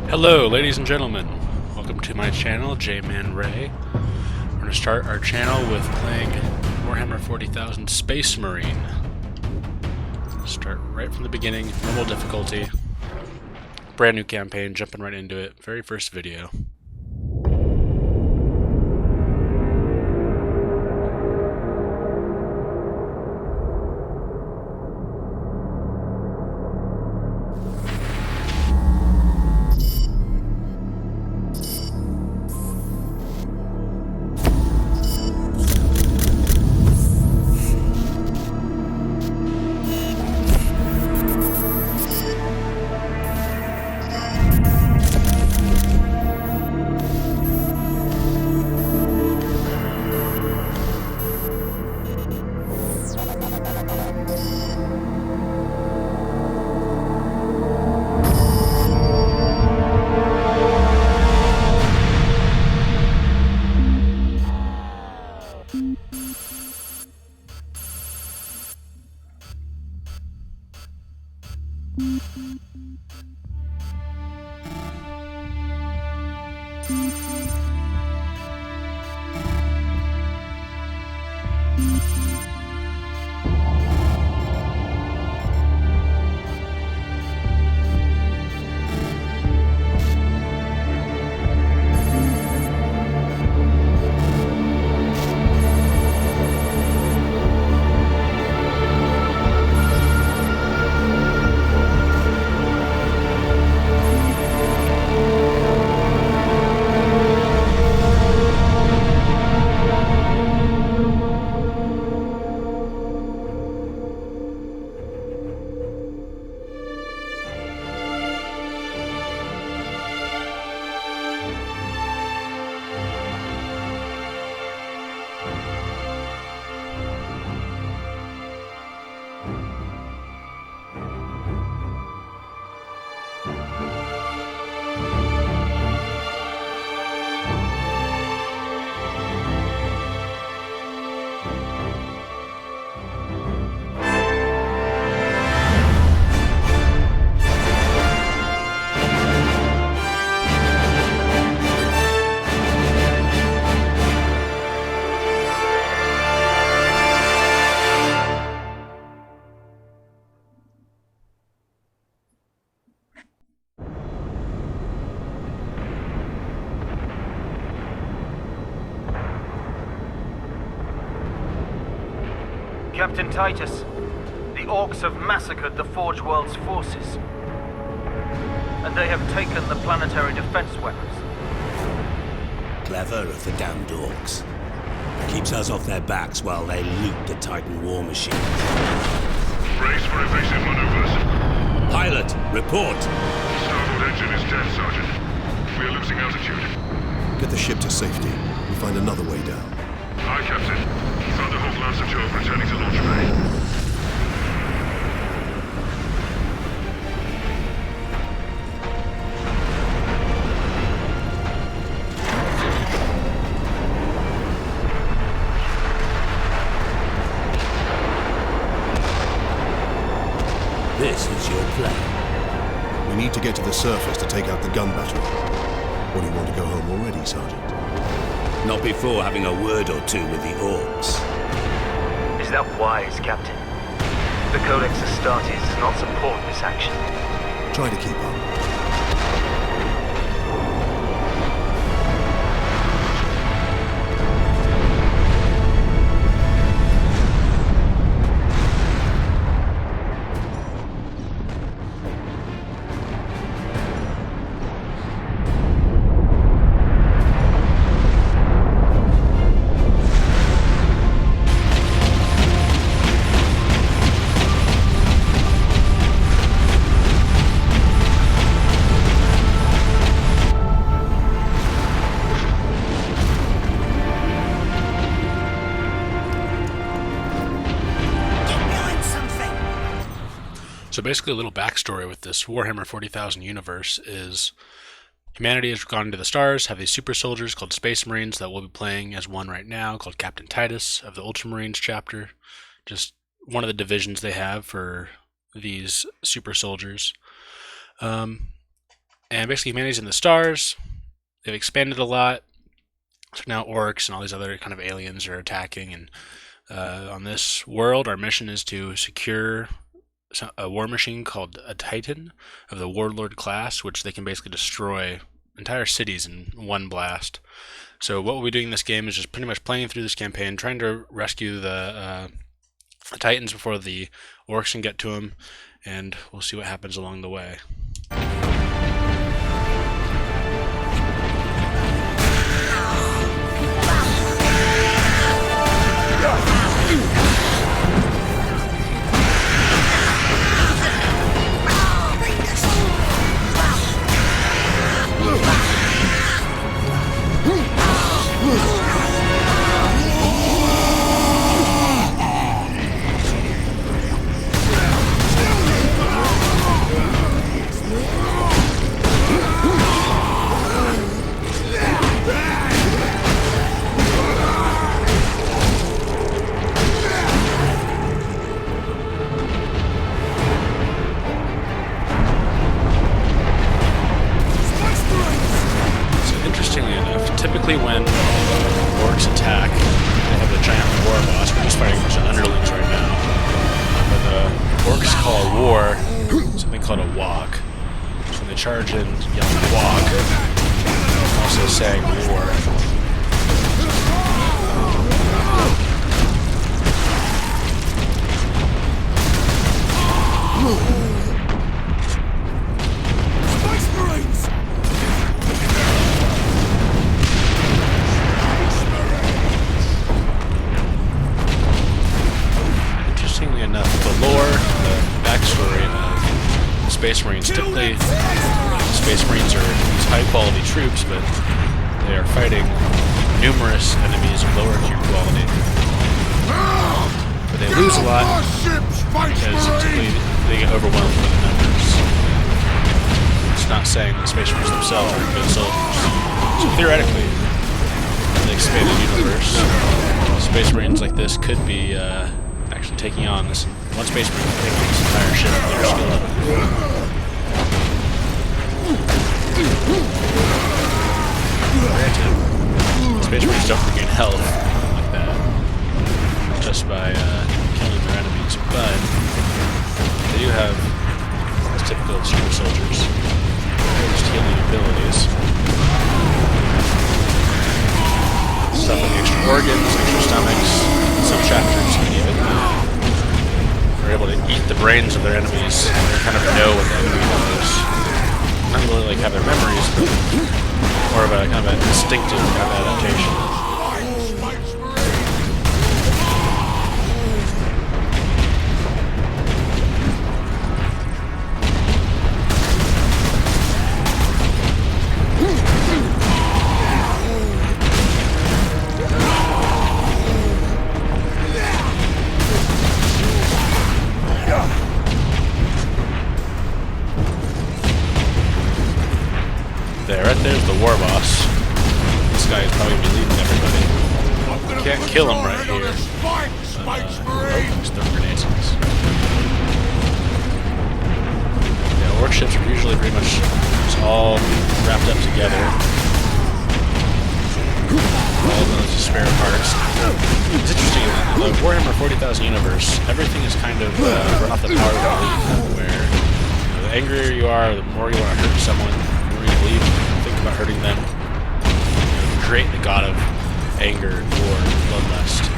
Hello, ladies and gentlemen. Welcome to my channel, J-Man Ray. We're going to start our channel with playing Warhammer 40,000 Space Marine. Start right from the beginning, normal difficulty. Brand new campaign, jumping right into it. Very first video. Captain Titus, the Orcs have massacred the Forge World's forces, and they have taken the planetary defense weapons. Clever of the damned Orcs. Keeps us off their backs while they loot the Titan war machine. Brace for evasive maneuvers. Pilot, report! Starboard engine is dead, Sergeant. We are losing altitude. Get the ship to safety. We'll find another way down. Aye, Captain. Thunderhawk Lancer Jove returning to launch bay. This is your plan. We need to get to the surface to take out the gun battery. Or do you want to go home already, Sergeant? Not before having a word or two with the Orcs. Is that wise, Captain? The Codex Astartes does not support this action. Try to keep up. So basically a little backstory with this Warhammer 40,000 universe is humanity has gone into the stars, have these super soldiers called Space Marines that we'll be playing as one right now called Captain Titus of the Ultramarines chapter. Just one of the divisions they have for these super soldiers. And basically humanity's in the stars. They've expanded a lot. So now orcs and all these other kind of aliens are attacking. And on this world, our mission is to secure a war machine called a Titan of the Warlord class, which they can basically destroy entire cities in one blast. So what we'll be doing in this game is just pretty much playing through this campaign, trying to rescue the Titans before the orcs can get to them, and we'll see what happens along the way. Typically when orcs attack, they have a giant war boss. We're just fighting a bunch of underlings right now. But the orcs call a war something called a walk. So when they charge in yelling walk, also saying war. Space Marines. Typically, Space Marines are these high-quality troops, but they are fighting numerous enemies of lower tier quality. But they lose a lot because typically they get overwhelmed by the numbers. It's not saying the Space Marines themselves are good soldiers. So theoretically, in the expanded universe, Space Marines like this could be actually taking on this. One Space Marine can take on this entire ship with their skill level. Granted, Space Marines don't regain health like that just by killing their enemies, but they do have, as typical of super soldiers, just healing abilities. Stuff like extra organs, extra stomachs, some chapters can even are able to eat the brains of their enemies and kind of know what the enemy knows. Not really like have their memories, but more of a kind of an instinctive kind of adaptation. There's the war boss. This guy is probably leading everybody. Can't kill him right here. Let's throw grenades in this. Yeah, orc ships are usually pretty much just all wrapped up together. All of those spare parts. It's interesting, in the Warhammer 40,000 universe, everything is kind of run off the power of belief, where the angrier you are, the more you want to hurt someone, the more you believe about hurting them. Create the god of anger and war and bloodlust.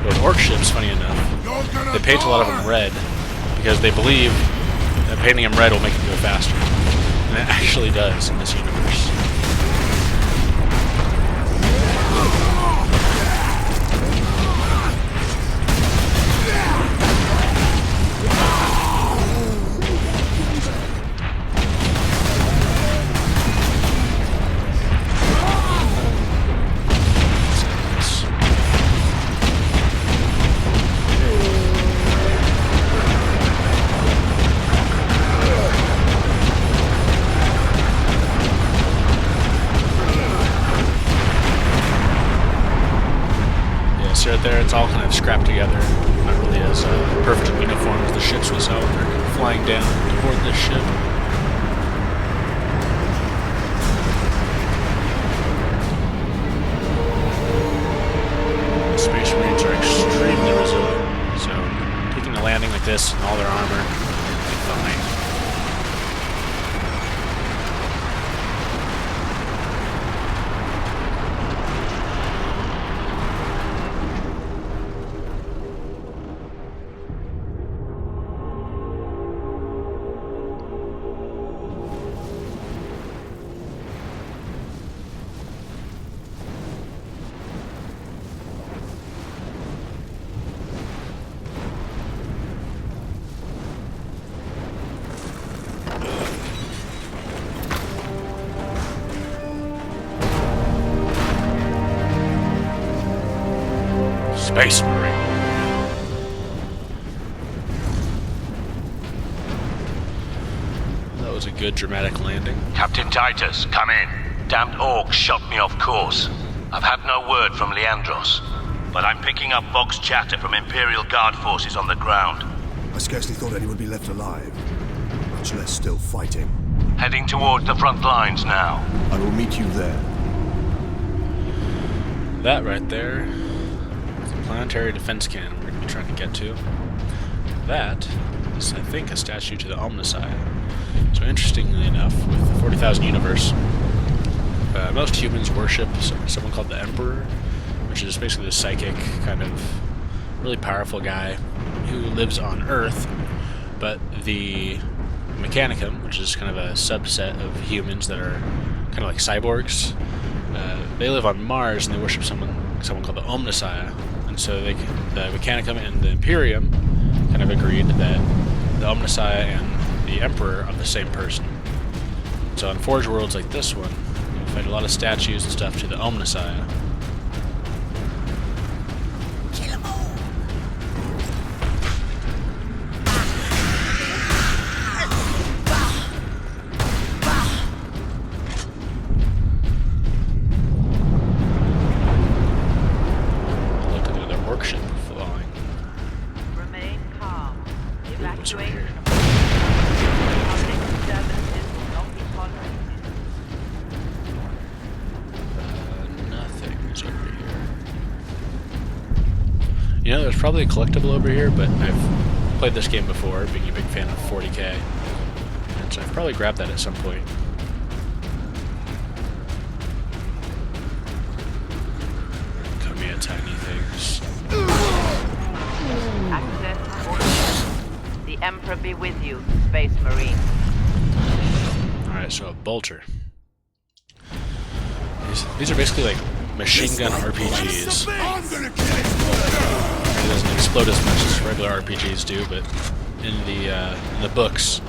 But with orc ships, funny enough, they paint a lot of them red because they believe that painting them red will make them go faster. And it actually does in this universe. Right there, it's all kind of scrapped together. Not really as perfect and uniform as the ships we saw when they're flying down to board this ship. this and all their armor. Fine. Space Marine. That was a good dramatic landing. Captain Titus, come in. Damned orcs shot me off course. I've had no word from Leandros, but I'm picking up Vox chatter from Imperial Guard forces on the ground. I scarcely thought anyone would be left alive, much less still fighting. Heading towards the front lines now. I will meet you there. That right there is a planetary defense cannon we're going to be trying to get to. That is, I think, a statue to the Omnissiah. So interestingly enough, with the 40,000 universe, most humans worship someone called the Emperor, which is basically the psychic, kind of really powerful guy who lives on Earth, but the Mechanicum, which is kind of a subset of humans that are kind of like cyborgs, they live on Mars and they worship someone called the Omnissiah, and so the Mechanicum and the Imperium kind of agreed that the Omnissiah and the Emperor are the same person. So on Forge worlds like this one, you'll find a lot of statues and stuff to the Omnissiah. You know, there's probably a collectible over here, but I've played this game before, being a big fan of 40k, and so I've probably grabbed that at some point. Come here, tiny things. Access ordered. The Emperor be with you, Space Marine. Alright, so a bolter. These are basically like machine gun RPGs. It doesn't explode as much as regular RPGs do, but in the books,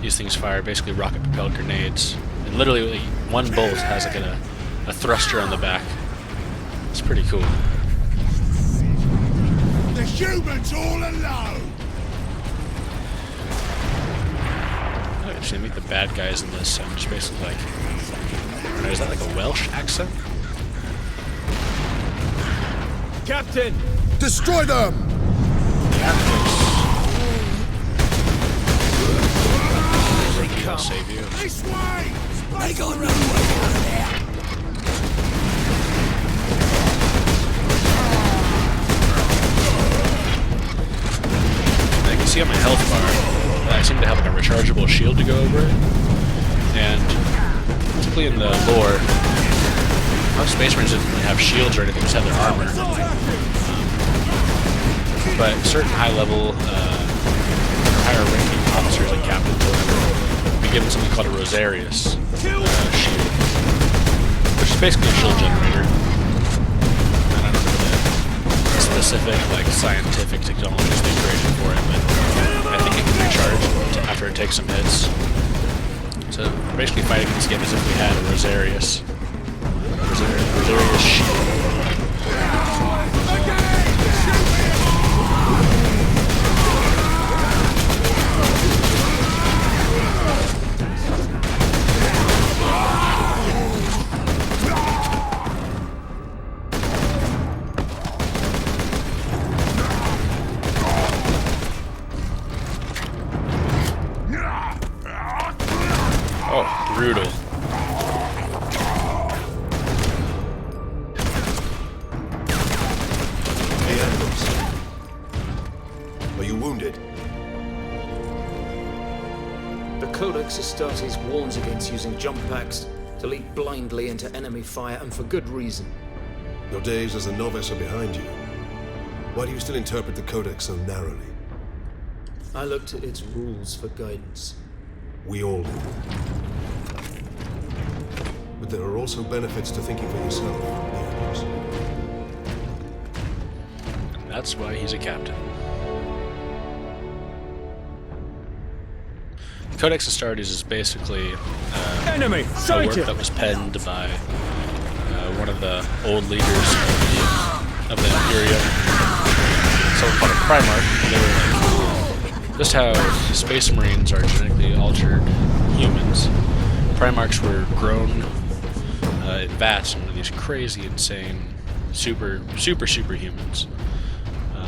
these things fire basically rocket-propelled grenades. And literally, one bolt has like a thruster on the back. It's pretty cool. The humans all alone! I actually meet the bad guys in this. I'm just basically like, is that like a Welsh accent? Captain! Destroy them! I'll save you. This way! They got a runway over there! I can see on my health bar that I seem to have like a rechargeable shield to go over it. And typically in the lore, most Space Marines didn't really have shields or anything, just have their armor. But certain high-level, higher-ranking officers like captains or whatever will be given something called a Rosarius shield, which is basically a shield generator. And I don't know the specific, like, scientific technologies they created for it, but I think it can recharge after it takes some hits. So we're basically fighting this game as if we had a Rosarius shield. Oh, brutal. Codex Astartes warns against using jump packs to leap blindly into enemy fire, and for good reason. Your days as a novice are behind you. Why do you still interpret the Codex so narrowly? I look to its rules for guidance. We all do. But there are also benefits to thinking for yourself, Leandros. And that's why he's a captain. Codex Astartes is basically Enemy! a work that was penned by one of the old leaders of the Imperium, someone called a Primarch. They were like, just how Space Marines are genetically altered humans. Primarchs were grown in vats into these crazy, insane, superhumans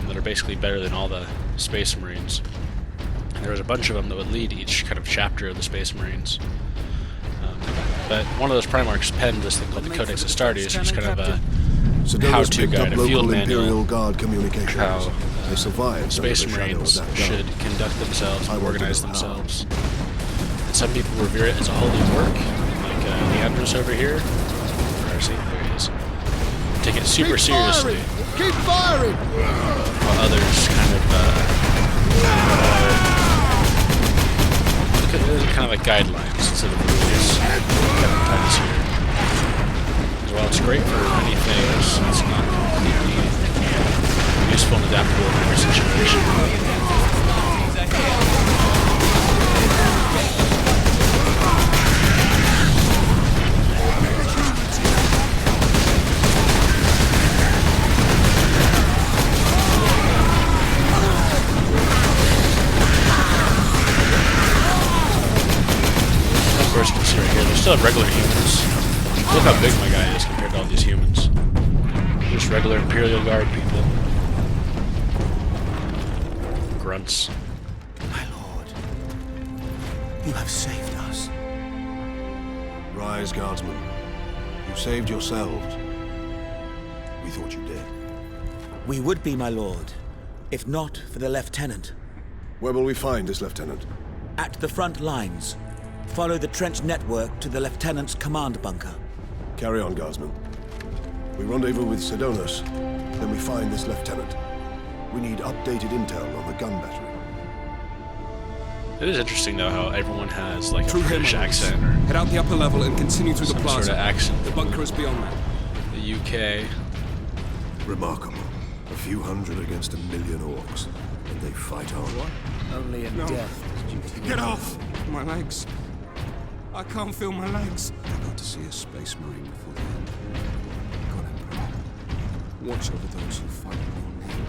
that are basically better than all the Space Marines. And there was a bunch of them that would lead each kind of chapter of the Space Marines. But one of those Primarchs penned this thing called the Codex Astartes, which is kind of a how-to guide, a field manual, Guard communications. how they survived Space Marines should conduct themselves and organize themselves. And some people revere it as a holy work, like Leandros over here. Where is he? There he is. Take it super seriously. Keep firing! While others kind of look at it as kind of like guidelines instead of rules. Titus here. While it's great for many things, it's not completely useful and adaptable in every situation. Of course, you can see right here, they still have regular humans. Look how big my guy is compared to all these humans. Just regular Imperial Guard people. Grunts. My lord, you have saved us. Rise, guardsmen. You saved yourselves. We thought you did. We would be, my lord, if not for the lieutenant. Where will we find this lieutenant? At the front lines. Follow the trench network to the lieutenant's command bunker. Carry on, guardsmen. We rendezvous with Sedonos, then we find this lieutenant. We need updated intel on the gun battery. It is interesting though how everyone has like a Through British him, accent or head out the upper level and continue through the some plaza. sort of accent. The bunker is beyond that. The UK. Remarkable. A few hundred against 1 million orcs, and they fight on. Only in death is duty. Get off! My legs. I can't feel my legs. You're about to see a space marine before the end. God, Emperor. Watch over those who fight in your name.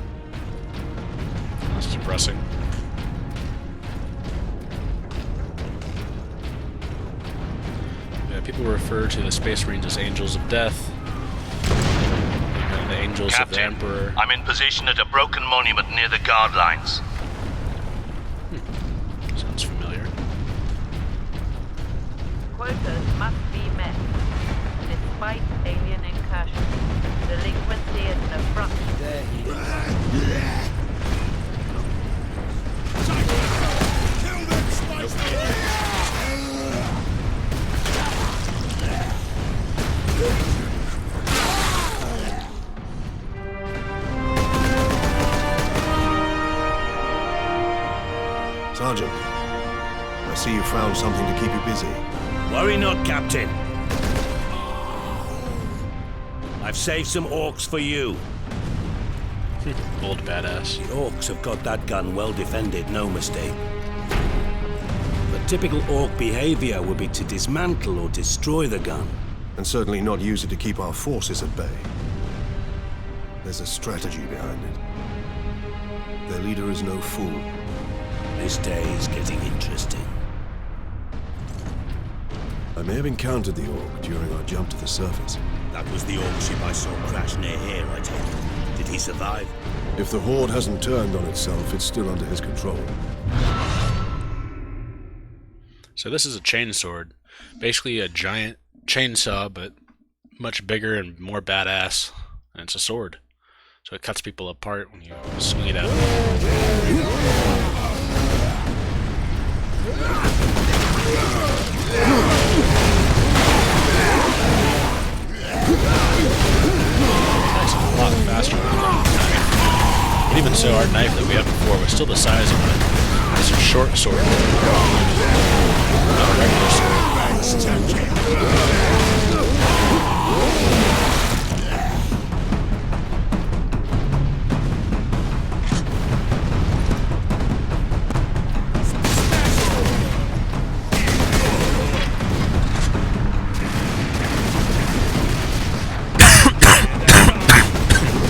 That's depressing. Yeah, people refer to the Space Marines as angels of death. And the angels of the Captain, Emperor. I'm in position at a broken monument near the guard lines. Sounds familiar. Quotas must be met. Despite alien incursion, delinquency is an affront. There he is. Sergeant, I see you found something to keep you busy. Worry not, Captain. I've saved some orcs for you. Old badass. The orcs have got that gun well defended, no mistake. But typical orc behavior would be to dismantle or destroy the gun. And certainly not use it to keep our forces at bay. There's a strategy behind it. Their leader is no fool. This day is getting interesting. I may have encountered the orc during our jump to the surface. That was the orc ship I saw crash near here, I take it. Did he survive? If the Horde hasn't turned on itself, it's still under his control. So this is a chainsword. Basically a giant chainsaw, but much bigger and more badass. And it's a sword. So it cuts people apart when you swing it out. That's a lot faster than the knife. But even so, our knife that we had before was still the size of it. It's a short sword. Not a regular sword.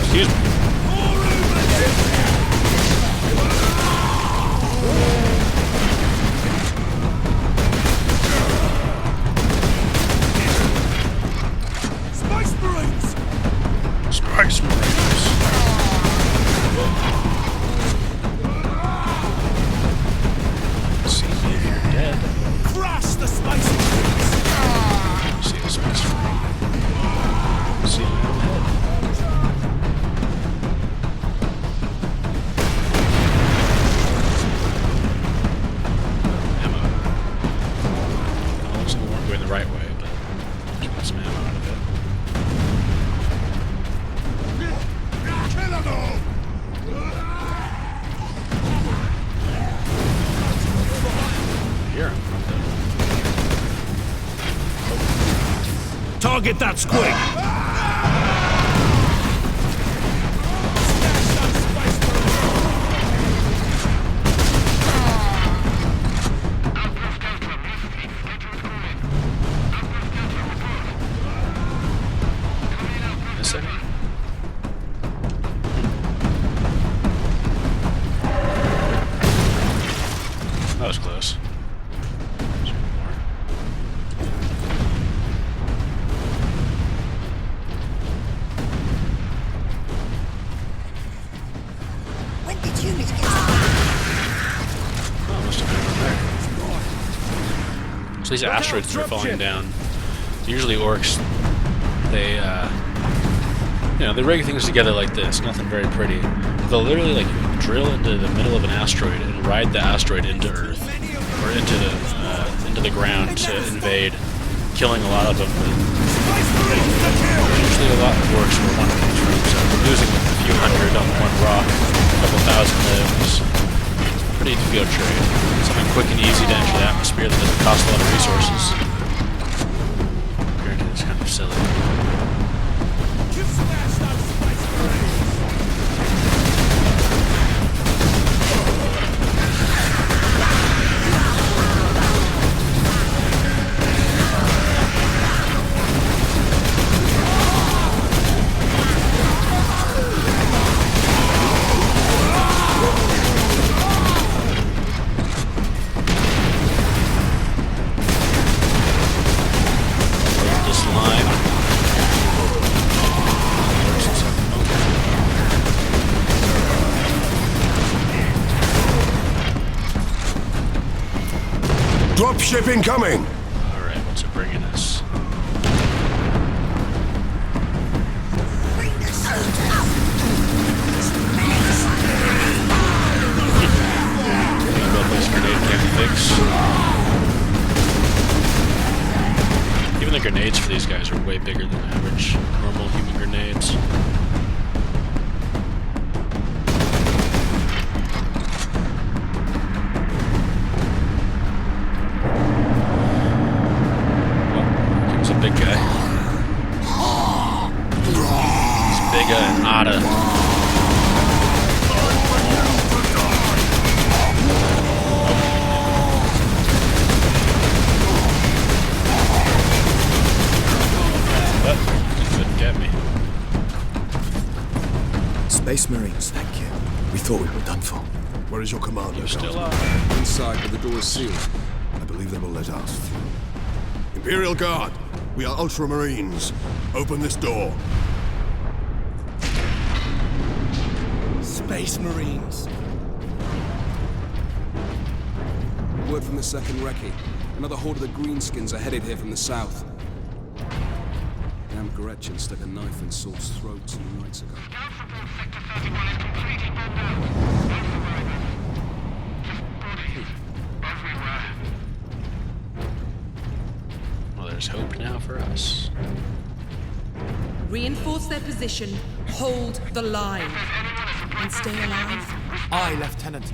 Excuse me. Space Marines! Space Marines. See me if you're dead. Crush the Space Marines! See the Space Marine. See me, I'm dead. Ammo. It looks like we weren't going the right way, but let's get some ammo out of it. Here, Target that squig! Miss any? That was close. There's one more. When did units get Oh, must have been over there. So these asteroids are falling down. Usually orcs, they, you know, they rig things together like this. Nothing very pretty. They'll literally like drill into the middle of an asteroid and ride the asteroid into Earth or into the ground to invade, killing a lot of them. Usually a lot of orcs were one of these rooms, so we're losing like a few hundred on one rock, a couple thousand lives. Pretty easy to go trade. Something quick and easy to enter the atmosphere that doesn't cost a lot of resources. Granted, it's kind of silly. This line. Dropship incoming! Alright, what's it bringing us? About this grenade can't fix. Even the grenades for these guys are way bigger than average normal human grenades. Oh, here's a big guy. It's big and Ada. Couldn't get me. Space Marines, thank you. We thought we were done for. Where is your commander? You still Captain? are. Inside, but the door is sealed. I believe they will let us through. Imperial Guard, we are Ultramarines. Open this door. Space Marines. Word from the second recce. Another horde of the Greenskins are headed here from the south. Damn Gretchen stuck a knife in Saul's throat 2 nights ago. There's hope now for us. Reinforce their position, hold the line, and stay alive. Aye, Lieutenant.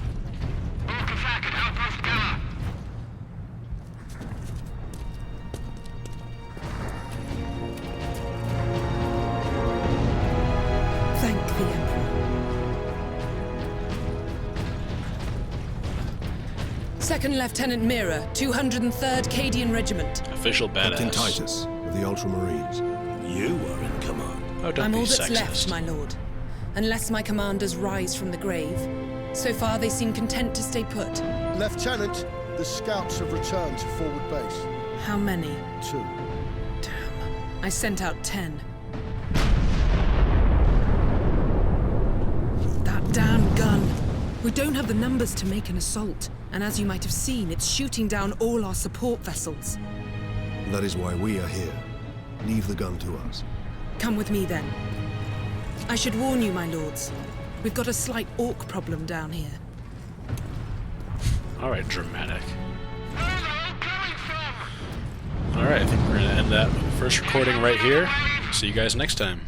Thank the Emperor. 2nd Lieutenant Mira, 203rd Cadian Regiment. Official badass. Captain Titus of the Ultramarines. You are in command. Oh, don't I'm be all that's sexist. left, my lord. Unless my commanders rise from the grave. So far, they seem content to stay put. Lieutenant, the scouts have returned to forward base. How many? 2. Damn. I sent out 10. That damn gun. We don't have the numbers to make an assault. And as you might have seen, it's shooting down all our support vessels. That is why we are here. Leave the gun to us. Come with me, then. I should warn you, my lords. We've got a slight orc problem down here. Alright, dramatic. Alright, I think we're going to end that first recording right here. See you guys next time.